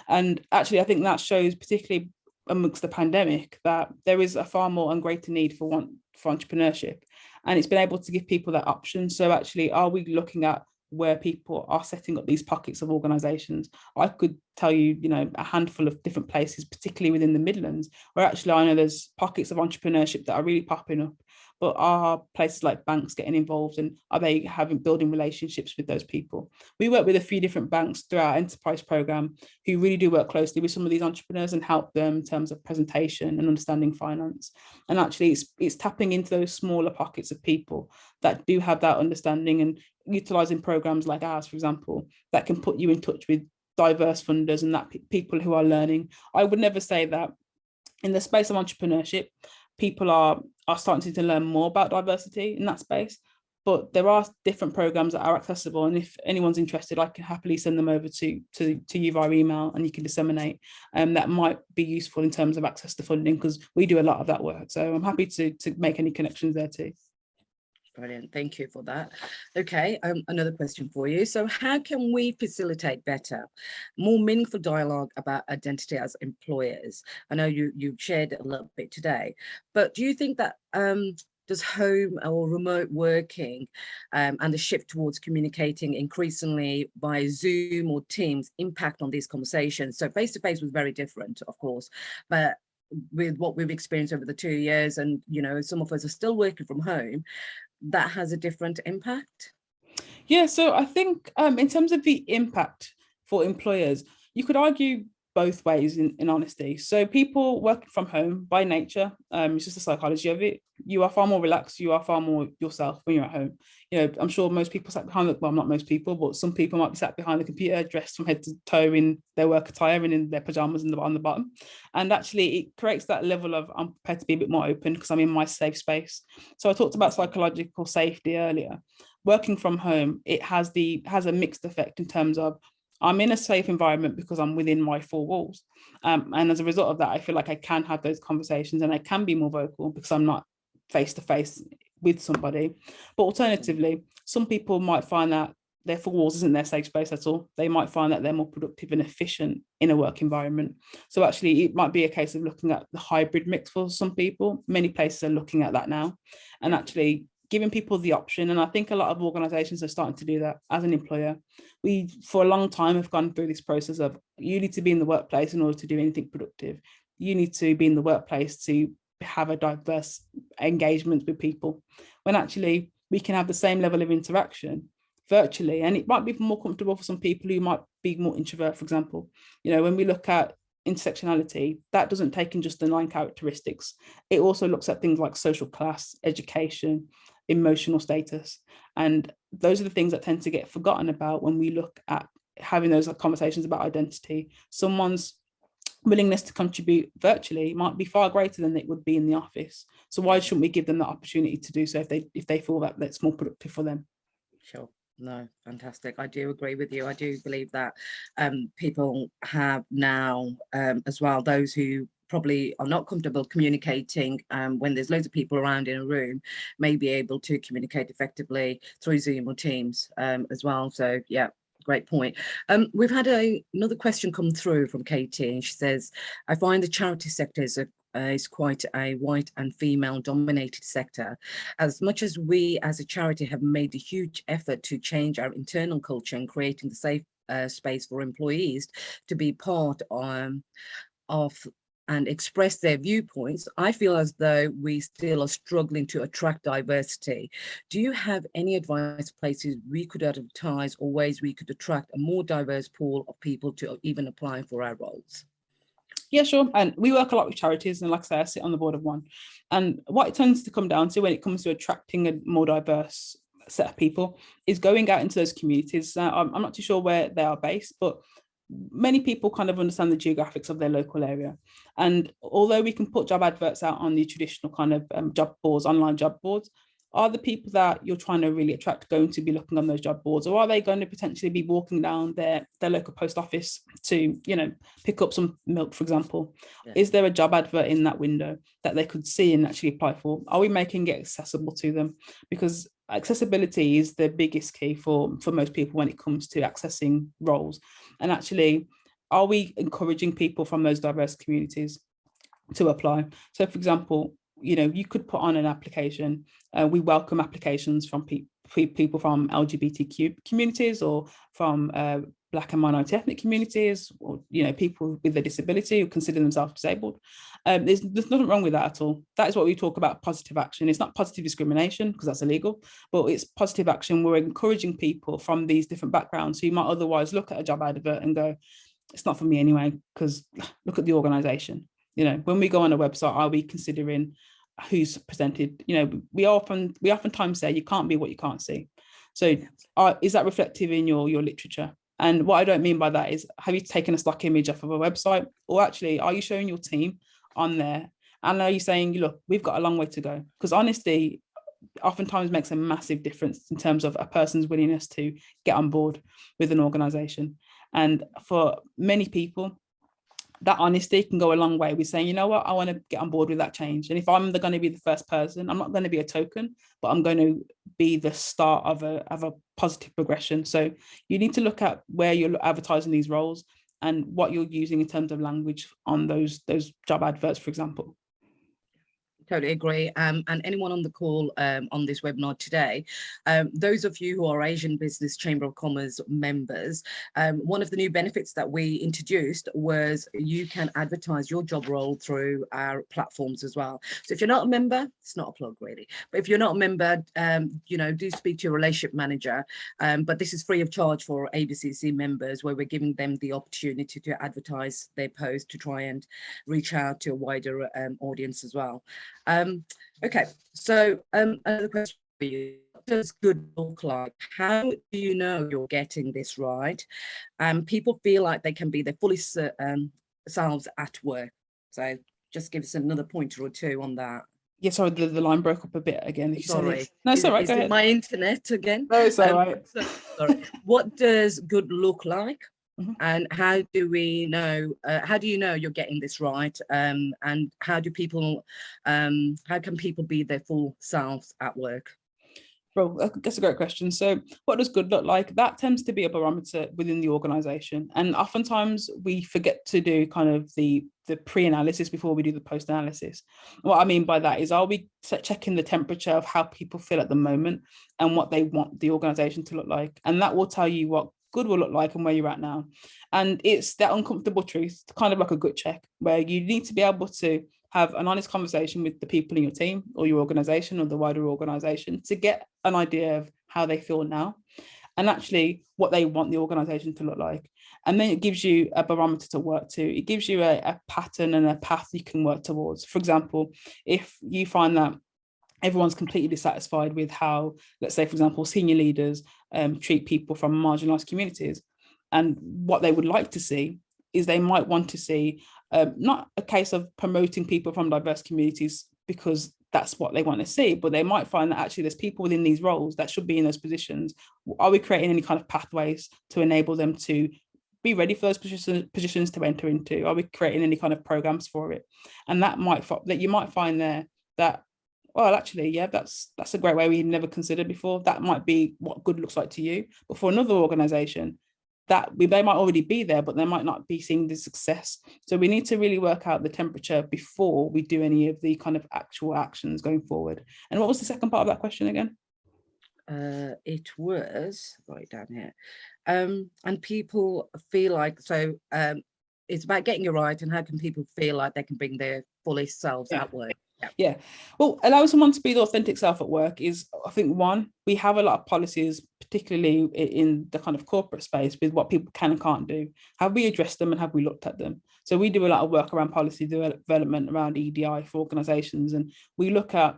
And actually, I think that shows, particularly amongst the pandemic, that there is a far more and greater need for entrepreneurship, and it's been able to give people that option. So actually, are we looking at where people are setting up these pockets of organizations? I could tell you, you know, a handful of different places, particularly within the Midlands, where actually I know there's pockets of entrepreneurship that are really popping up. but are places like banks getting involved, and are they building relationships with those people? We work with a few different banks through our enterprise program who really do work closely with some of these entrepreneurs and help them in terms of presentation and understanding finance. And actually it's tapping into those smaller pockets of people that do have that understanding, and utilizing programs like ours, for example, that can put you in touch with diverse funders and that people who are learning. I would never say that in the space of entrepreneurship, people are starting to learn more about diversity in that space, but there are different programs that are accessible. And if anyone's interested, I can happily send them over to you via email, and you can disseminate. That might be useful in terms of access to funding, because we do a lot of that work. So I'm happy to make any connections there too. Brilliant, thank you for that. Okay, another question for you. So how can we facilitate better, more meaningful dialogue about identity as employers? I know you shared it a little bit today, but do you think that does home or remote working and the shift towards communicating increasingly via Zoom or Teams impact on these conversations? So face-to-face was very different, of course, but with what we've experienced over the 2 years, and some of us are still working from home, that has a different impact? Yeah, so I think in terms of the impact for employers, you could argue both ways in honesty. So people working from home by nature, it's just the psychology of it. You are far more relaxed, you are far more yourself when you're at home. I'm sure most people sat behind well, not most people, but some people might be sat behind the computer, dressed from head to toe in their work attire and in their pajamas on the bottom. And actually it creates that level of, I'm prepared to be a bit more open because I'm in my safe space. So I talked about psychological safety earlier. Working from home, it has a mixed effect in terms of, I'm in a safe environment because I'm within my four walls. And as a result of that, I feel like I can have those conversations and I can be more vocal because I'm not face to face with somebody. But alternatively, some people might find that their four walls isn't their safe space at all. They might find that they're more productive and efficient in a work environment. So actually, it might be a case of looking at the hybrid mix for some people. Many places are looking at that now, and actually giving people the option. And I think a lot of organizations are starting to do that as an employer. We, for a long time, have gone through this process of, you need to be in the workplace in order to do anything productive. You need to be in the workplace to have a diverse engagement with people, when actually we can have the same level of interaction virtually. And it might be more comfortable for some people who might be more introvert, for example. When we look at intersectionality, that doesn't take in just the 9 characteristics. It also looks at things like social class, education, emotional status. And those are the things that tend to get forgotten about when we look at having those conversations about identity. Someone's willingness to contribute virtually might be far greater than it would be in the office. So why shouldn't we give them that opportunity to do so if they feel that that's more productive for them? Sure. No, fantastic. I do agree with you. I do believe that people have now as well, those who probably are not comfortable communicating when there's loads of people around in a room, may be able to communicate effectively through Zoom or Teams as well. So yeah, great point. We've had another question come through from Katie, and she says, I find the charity sector is quite a white and female dominated sector. As much as we as a charity have made a huge effort to change our internal culture and creating the safe space for employees to be part of and express their viewpoints, I feel as though we still are struggling to attract diversity. Do you have any advice, places we could advertise, or ways we could attract a more diverse pool of people to even apply for our roles? Yeah, sure. And we work a lot with charities, and like I say, I sit on the board of one. And what it tends to come down to when it comes to attracting a more diverse set of people is going out into those communities. I'm not too sure where they are based, but many people kind of understand the geographics of their local area. And although we can put job adverts out on the traditional kind of job boards, online job boards, are the people that you're trying to really attract going to be looking on those job boards, or are they going to potentially be walking down their local post office to, pick up some milk, for example? Yeah. Is there a job advert in that window that they could see and actually apply for? Are we making it accessible to them? Because accessibility is the biggest key for most people when it comes to accessing roles. And actually, are we encouraging people from those diverse communities to apply? So, for example, you could put on an application. We welcome applications from people from LGBTQ communities, or from Black and minority ethnic communities, or people with a disability who consider themselves disabled. There's nothing wrong with that at all. That is what we talk about positive action. It's not positive discrimination, because that's illegal, but it's positive action. We're encouraging people from these different backgrounds who might otherwise look at a job advert and go, it's not for me anyway, because look at the organisation. When we go on a website, are we considering who's presented? We oftentimes say you can't be what you can't see. So is that reflective in your literature? And what I don't mean by that is, have you taken a stock image off of a website? Or actually, are you showing your team on there? And are you saying, look, we've got a long way to go? Because honesty oftentimes makes a massive difference in terms of a person's willingness to get on board with an organisation. And for many people, that honesty can go a long way with saying, you know what, I want to get on board with that change. And if I'm going to be the first person, I'm not going to be a token, but I'm going to be the start of a positive progression. So you need to look at where you're advertising these roles and what you're using in terms of language on those job adverts, for example. Totally agree. And anyone on the call on this webinar today, those of you who are Asian Business Chamber of Commerce members, one of the new benefits that we introduced was you can advertise your job role through our platforms as well. So if you're not a member, it's not a plug really, but if you're not a member, do speak to your relationship manager. But this is free of charge for ABCC members, where we're giving them the opportunity to advertise their post to try and reach out to a wider audience as well. Okay, so another question for you. What does good look like? How do you know you're getting this right? People feel like they can be their fullest selves at work. So just give us another pointer or two on that. Yeah, sorry, the line broke up a bit again. Sorry. No, it's all right. Is it my internet again? No, it's all right. Sorry. What does good look like? Mm-hmm. And how do we know, how do you know you're getting this right? And how can people be their full selves at work? Well, that's a great question. So what does good look like? That tends to be a barometer within the organisation. And oftentimes we forget to do kind of the pre-analysis before we do the post-analysis. What I mean by that is, are we checking the temperature of how people feel at the moment and what they want the organisation to look like? And that will tell you what good will look like and where you're at now. And it's that uncomfortable truth, kind of like a gut check, where you need to be able to have an honest conversation with the people in your team or your organisation or the wider organisation to get an idea of how they feel now and actually what they want the organisation to look like. And then it gives you a barometer to work to. It gives you a pattern and a path you can work towards. For example, if you find that everyone's completely dissatisfied with how, let's say, for example, senior leaders treat people from marginalised communities, and what they would like to see is they might want to see not a case of promoting people from diverse communities because that's what they want to see, but they might find that actually there's people within these roles that should be in those positions. Are we creating any kind of pathways to enable them to be ready for those positions to enter into? Are we creating any kind of programs for it? And that you might find there that, well, actually, yeah, that's a great way we never considered before. That might be what good looks like to you. But for another organisation, they might already be there, but they might not be seeing the success. So we need to really work out the temperature before we do any of the kind of actual actions going forward. And what was the second part of that question again? It was, write it down here. And people feel like, so it's about getting it right, and how can people feel like they can bring their fullest selves at work? Yeah. Well, allowing someone to be the authentic self at work is, I think, one, we have a lot of policies, particularly in the kind of corporate space, with what people can and can't do. Have we addressed them and have we looked at them? So we do a lot of work around policy development around EDI for organisations, and we look at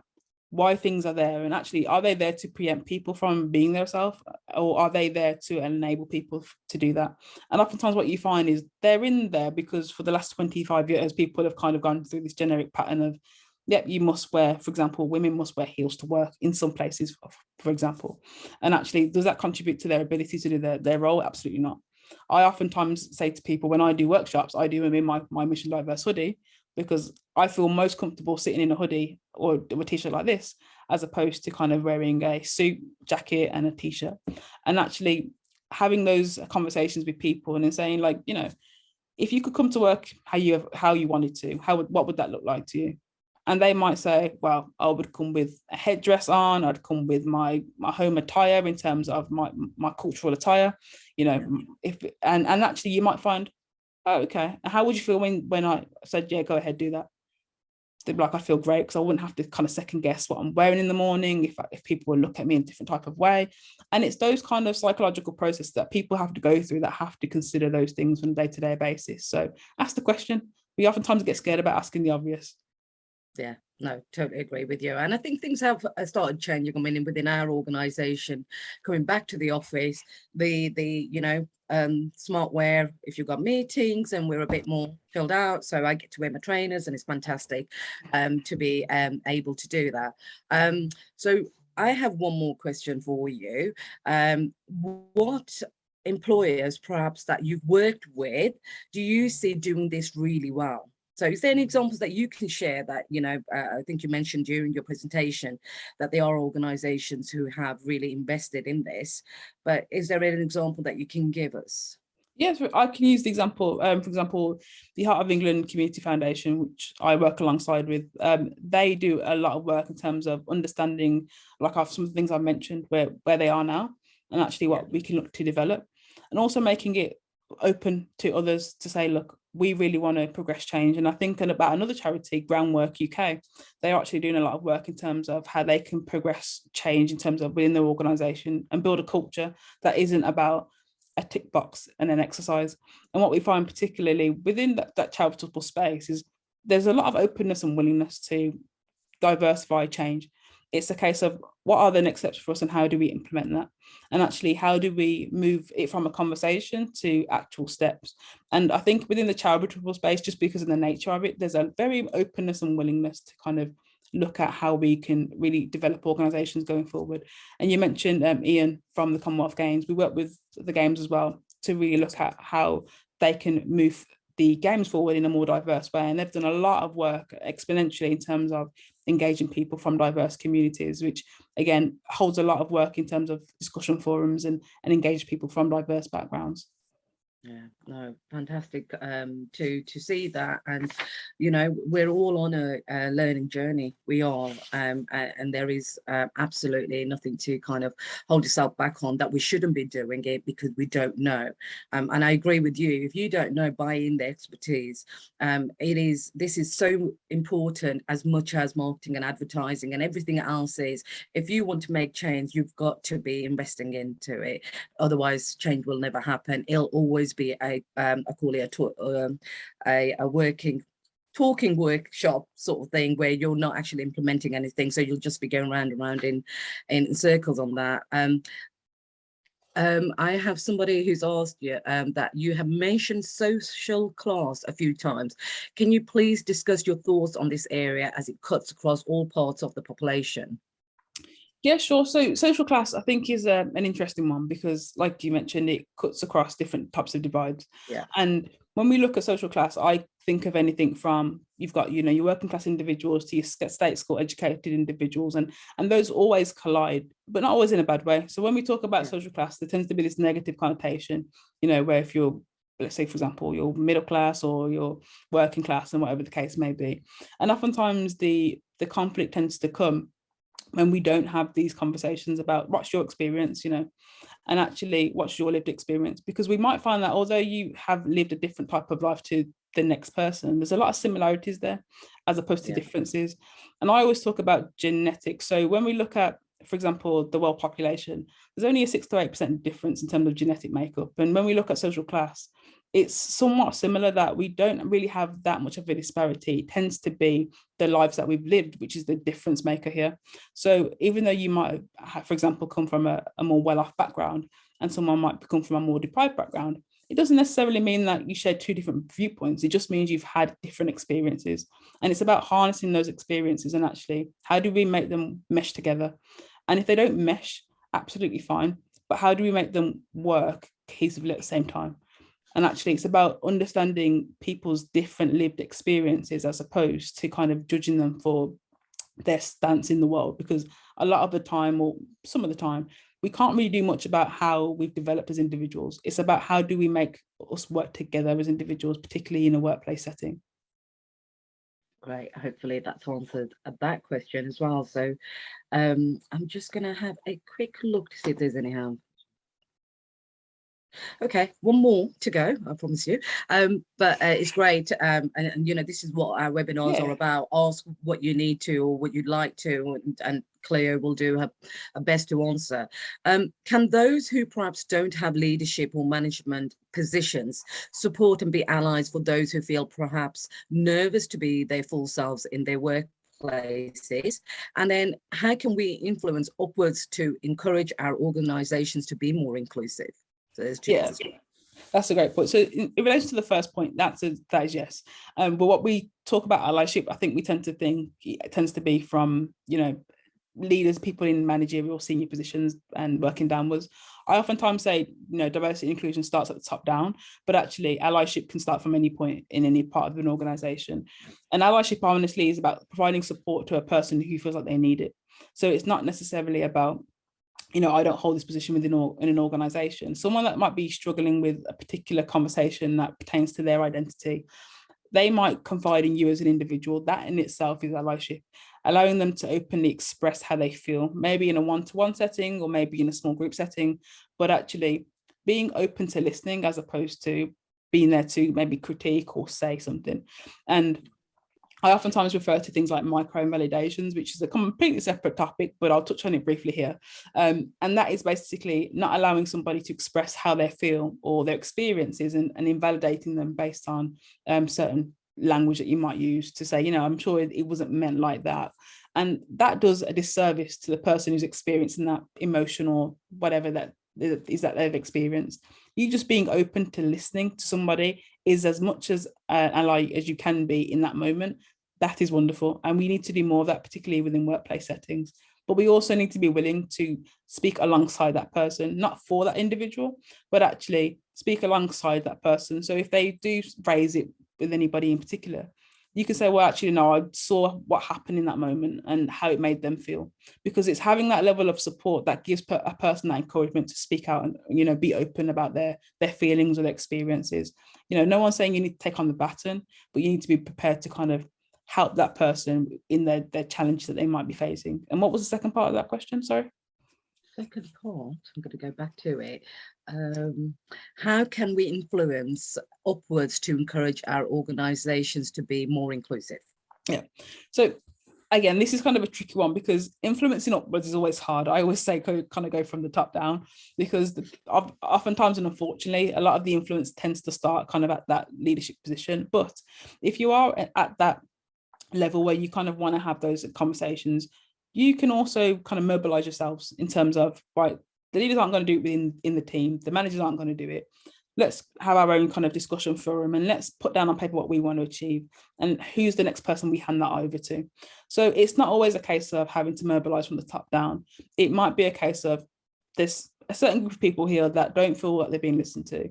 why things are there, and actually, are they there to preempt people from being their self, or are they there to enable people to do that? And oftentimes what you find is they're in there because for the last 25 years, people have kind of gone through this generic pattern of, yep, you must wear, for example, women must wear heels to work in some places, for example. And actually, does that contribute to their ability to do their role? Absolutely not. I oftentimes say to people when I do workshops, I do them in my Mission Diverse hoodie, because I feel most comfortable sitting in a hoodie or a t-shirt like this, as opposed to kind of wearing a suit, jacket and a t-shirt. And actually having those conversations with people and then saying, like, you know, if you could come to work how you wanted to, what would that look like to you? And they might say, well, I would come with a headdress on, I'd come with my home attire in terms of my cultural attire, you know, if and actually you might find, oh, okay. How would you feel when I said, yeah, go ahead, do that? They'd be like, I feel great because I wouldn't have to kind of second guess what I'm wearing in the morning if people would look at me in a different type of way. And it's those kind of psychological processes that people have to go through that have to consider those things on a day-to-day basis. So ask the question. We oftentimes get scared about asking the obvious. Yeah, no, totally agree with you. And I think things have started changing. I mean, within our organisation, coming back to the office, the smart wear, if you've got meetings and we're a bit more filled out, so I get to wear my trainers and it's fantastic to be able to do that. So I have one more question for you. What employers perhaps that you've worked with do you see doing this really well? So is there any examples that you can share that, I think you mentioned during your presentation that there are organisations who have really invested in this, but is there an example that you can give us? Yes, I can use the example, for example, the Heart of England Community Foundation, which I work alongside with. They do a lot of work in terms of understanding, like some things I've mentioned, where they are now, and actually what we can look to develop, and also making it open to others to say, look, we really want to progress change. And I think about another charity, Groundwork UK, they're actually doing a lot of work in terms of how they can progress change in terms of within their organisation and build a culture that isn't about a tick box and an exercise. And what we find particularly within that charitable space is there's a lot of openness and willingness to diversify change. It's a case of what are the next steps for us and how do we implement that? And actually, how do we move it from a conversation to actual steps? And I think within the charitable space, just because of the nature of it, there's a very openness and willingness to kind of look at how we can really develop organisations going forward. And you mentioned Ian from the Commonwealth Games. We work with the Games as well to really look at how they can move the Games forward in a more diverse way. And they've done a lot of work exponentially in terms of engaging people from diverse communities, which again holds a lot of work in terms of discussion forums and engage people from diverse backgrounds. Yeah, no, fantastic to see that. And we're all on a learning journey. We are, and there is absolutely nothing to kind of hold yourself back on that we shouldn't be doing it because we don't know. And I agree with you. If you don't know, buy in the expertise. This is so important as much as marketing and advertising and everything else is. If you want to make change, you've got to be investing into it. Otherwise, change will never happen. It'll always be I call it a working talking workshop sort of thing where you're not actually implementing anything, so you'll just be going round and round in circles on that. I have somebody who's asked you that you have mentioned social class a few times. Can you please discuss your thoughts on this area as it cuts across all parts of the population? Yeah, sure. So social class, I think, is an interesting one because, like you mentioned, it cuts across different types of divides. Yeah. And when we look at social class, I think of anything from you've got, your working class individuals to your state school educated individuals, and those always collide, but not always in a bad way. So when we talk about social class, there tends to be this negative connotation, where if you're, let's say, for example, you're middle class or you're working class and whatever the case may be. And oftentimes the conflict tends to come when we don't have these conversations about what's your experience, and actually what's your lived experience, because we might find that although you have lived a different type of life to the next person, there's a lot of similarities there as opposed to differences. And I always talk about genetics. So when we look at, for example, the world population, there's only a 6 to 8% difference in terms of genetic makeup. And when we look at social class, it's somewhat similar, that we don't really have that much of a disparity. It tends to be the lives that we've lived, which is the difference maker here. So even though you might have, for example, come from a more well-off background and someone might come from a more deprived background, it doesn't necessarily mean that you share two different viewpoints. It just means you've had different experiences. And it's about harnessing those experiences and actually, how do we make them mesh together? And if they don't mesh, absolutely fine. But how do we make them work cohesively at the same time? And actually, it's about understanding people's different lived experiences as opposed to kind of judging them for their stance in the world. Because a lot of the time, or some of the time, we can't really do much about how we've developed as individuals. It's about how do we make us work together as individuals, particularly in a workplace setting. Great. Hopefully that's answered that question as well. So I'm just going to have a quick look to see if there's any hands. Okay, one more to go, I promise you. But it's great. And, you know, this is what our webinars are about. Ask what you need to or what you'd like to, and Cleo will do her best to answer. Can those who perhaps don't have leadership or management positions support and be allies for those who feel perhaps nervous to be their full selves in their workplaces? And then how can we influence upwards to encourage our organizations to be more inclusive? So there's two. Yeah, that's a great point. So in relation to the first point, that is yes. But what we talk about allyship, I think we tend to think it tends to be from, you know, leaders, people in managerial senior positions and working downwards. I oftentimes say, you know, diversity and inclusion starts at the top down, but actually allyship can start from any point in any part of an organization. And allyship honestly is about providing support to a person who feels like they need it. So it's not necessarily about, you know, I don't hold this position within in an organization. Someone that might be struggling with a particular conversation that pertains to their identity, they might confide in you as an individual. That in itself is allyship, allowing them to openly express how they feel, maybe in a one-to-one setting or maybe in a small group setting, but actually being open to listening as opposed to being there to maybe critique or say something. And I oftentimes refer to things like micro-invalidations, which is a completely separate topic, but I'll touch on it briefly here. And that is basically not allowing somebody to express how they feel or their experiences and invalidating them based on certain language that you might use to say, you know, I'm sure it wasn't meant like that. And that does a disservice to the person who's experiencing that emotion or whatever that is that they've experienced. You just being open to listening to somebody is as much as an ally as you can be in that moment. That is wonderful. And we need to do more of that, particularly within workplace settings. But we also need to be willing to speak alongside that person, not for that individual, but actually speak alongside that person. So if they do raise it with anybody in particular, you can say, well, actually, no, I saw what happened in that moment and how it made them feel, because it's having that level of support that gives a person that encouragement to speak out and, you know, be open about their feelings or their experiences. You know, no one's saying you need to take on the baton, but you need to be prepared to kind of help that person in their challenge that they might be facing. And what was the second part of that question? Sorry. Second part, I'm going to go back to it. How can we influence upwards to encourage our organizations to be more inclusive? Yeah. So again, this is kind of a tricky one because influencing upwards is always hard. I always say kind of go from the top down, because oftentimes and unfortunately, a lot of the influence tends to start kind of at that leadership position. But if you are at that level where you kind of want to have those conversations, you can also kind of mobilize yourselves in terms of, right, the leaders aren't going to do it in the team, the managers aren't going to do it. Let's have our own kind of discussion forum and let's put down on paper what we want to achieve and who's the next person we hand that over to. So it's not always a case of having to mobilize from the top down. It might be a case of there's a certain group of people here that don't feel like they're being listened to.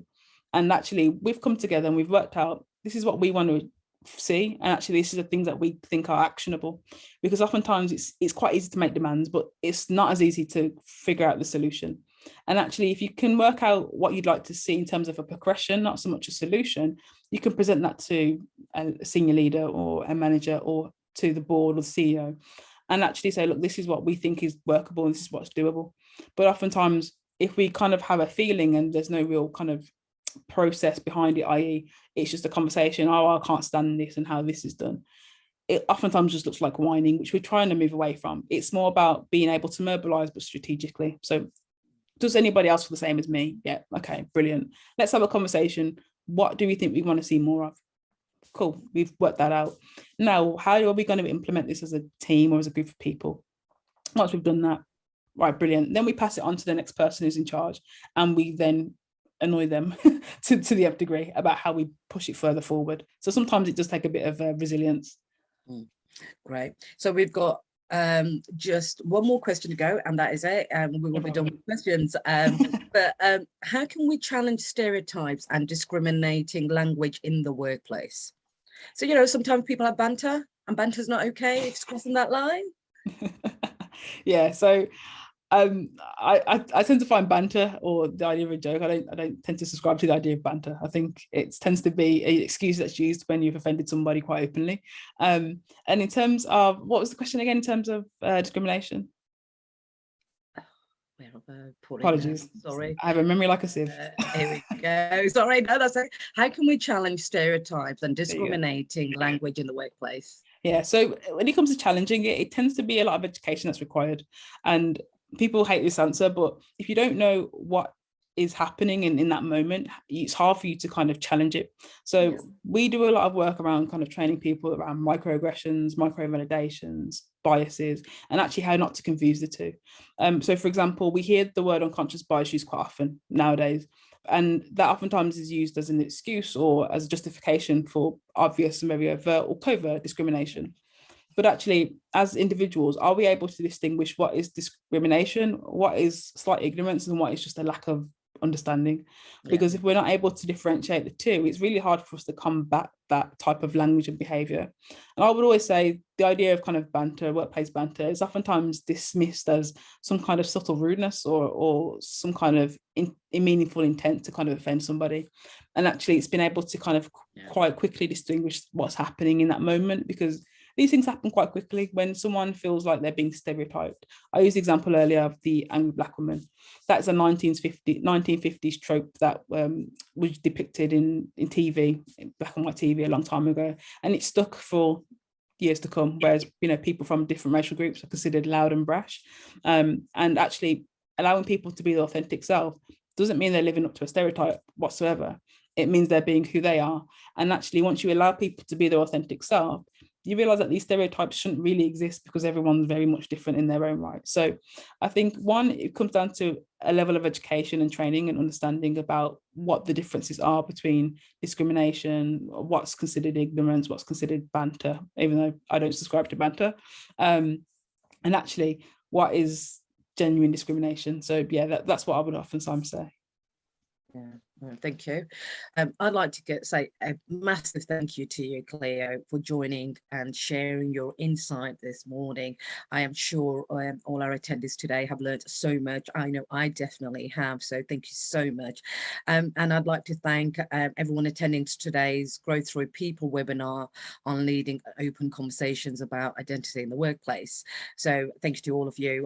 And actually we've come together and we've worked out, this is what we want to see, and actually this is the things that we think are actionable, because oftentimes it's quite easy to make demands, but it's not as easy to figure out the solution. And actually, if you can work out what you'd like to see in terms of a progression, not so much a solution, you can present that to a senior leader or a manager or to the board or the CEO and actually say, look, this is what we think is workable and this is what's doable. But oftentimes if we kind of have a feeling and there's no real kind of process behind it, i.e. it's just a conversation, oh, I can't stand this and how this is done, it oftentimes just looks like whining, which we're trying to move away from. It's more about being able to mobilize, but strategically. So does anybody else feel the same as me? Yeah, okay, brilliant. Let's have a conversation. What do we think we want to see more of? Cool, we've worked that out. Now, how are we going to implement this as a team or as a group of people? Once we've done that, right, brilliant. Then we pass it on to the next person who's in charge, and we then annoy them to the nth degree about how we push it further forward. So sometimes it does take a bit of resilience. Great. So we've got just one more question to go, and that is it. We will be done with questions. But how can we challenge stereotypes and discriminating language in the workplace? So, you know, sometimes people have banter, and banter's not okay. It's crossing that line. Yeah. So I tend to find banter or the idea of a joke. I don't tend to subscribe to the idea of banter. I think it tends to be an excuse that's used when you've offended somebody quite openly. And in terms of, what was the question again, in terms of discrimination? Apologies. Sorry. I have a memory like a sieve. Here we go. Sorry, no, that's it. How can we challenge stereotypes and discriminating language in the workplace? Yeah, so when it comes to challenging it, it tends to be a lot of education that's required. And people hate this answer, but if you don't know what is happening in that moment, it's hard for you to kind of challenge it. So we do a lot of work around kind of training people around microaggressions, microvalidations, biases, and actually how not to confuse the two. So for example, we hear the word unconscious bias used quite often nowadays, and that oftentimes is used as an excuse or as a justification for obvious and very overt or covert discrimination. But actually, as individuals, are we able to distinguish what is discrimination, what is slight ignorance, and what is just a lack of understanding? Because if we're not able to differentiate the two, it's really hard for us to combat that type of language and behaviour. And I would always say the idea of kind of banter, workplace banter, is oftentimes dismissed as some kind of subtle rudeness or some kind of meaningful intent to kind of offend somebody. And actually, it's been able to kind of quite quickly distinguish what's happening in that moment, because these things happen quite quickly when someone feels like they're being stereotyped. I used the example earlier of the angry Black woman. That's a 1950s trope that was depicted in TV, in black and white TV a long time ago. And it stuck for years to come, whereas, you know, people from different racial groups are considered loud and brash. And actually allowing people to be their authentic self doesn't mean they're living up to a stereotype whatsoever. It means they're being who they are. And actually, once you allow people to be their authentic self, you realize that these stereotypes shouldn't really exist because everyone's very much different in their own right. So I think, one, it comes down to a level of education and training and understanding about what the differences are between discrimination, what's considered ignorance, what's considered banter, even though I don't subscribe to banter, and actually what is genuine discrimination. So yeah, that's what I would oftentimes say. Yeah, thank you. I'd like to say a massive thank you to you, Cleo, for joining and sharing your insight this morning. I am sure all our attendees today have learned so much. I know I definitely have, so thank you so much. And I'd like to thank everyone attending to today's Growth Through People webinar on leading open conversations about identity in the workplace. So thanks to all of you.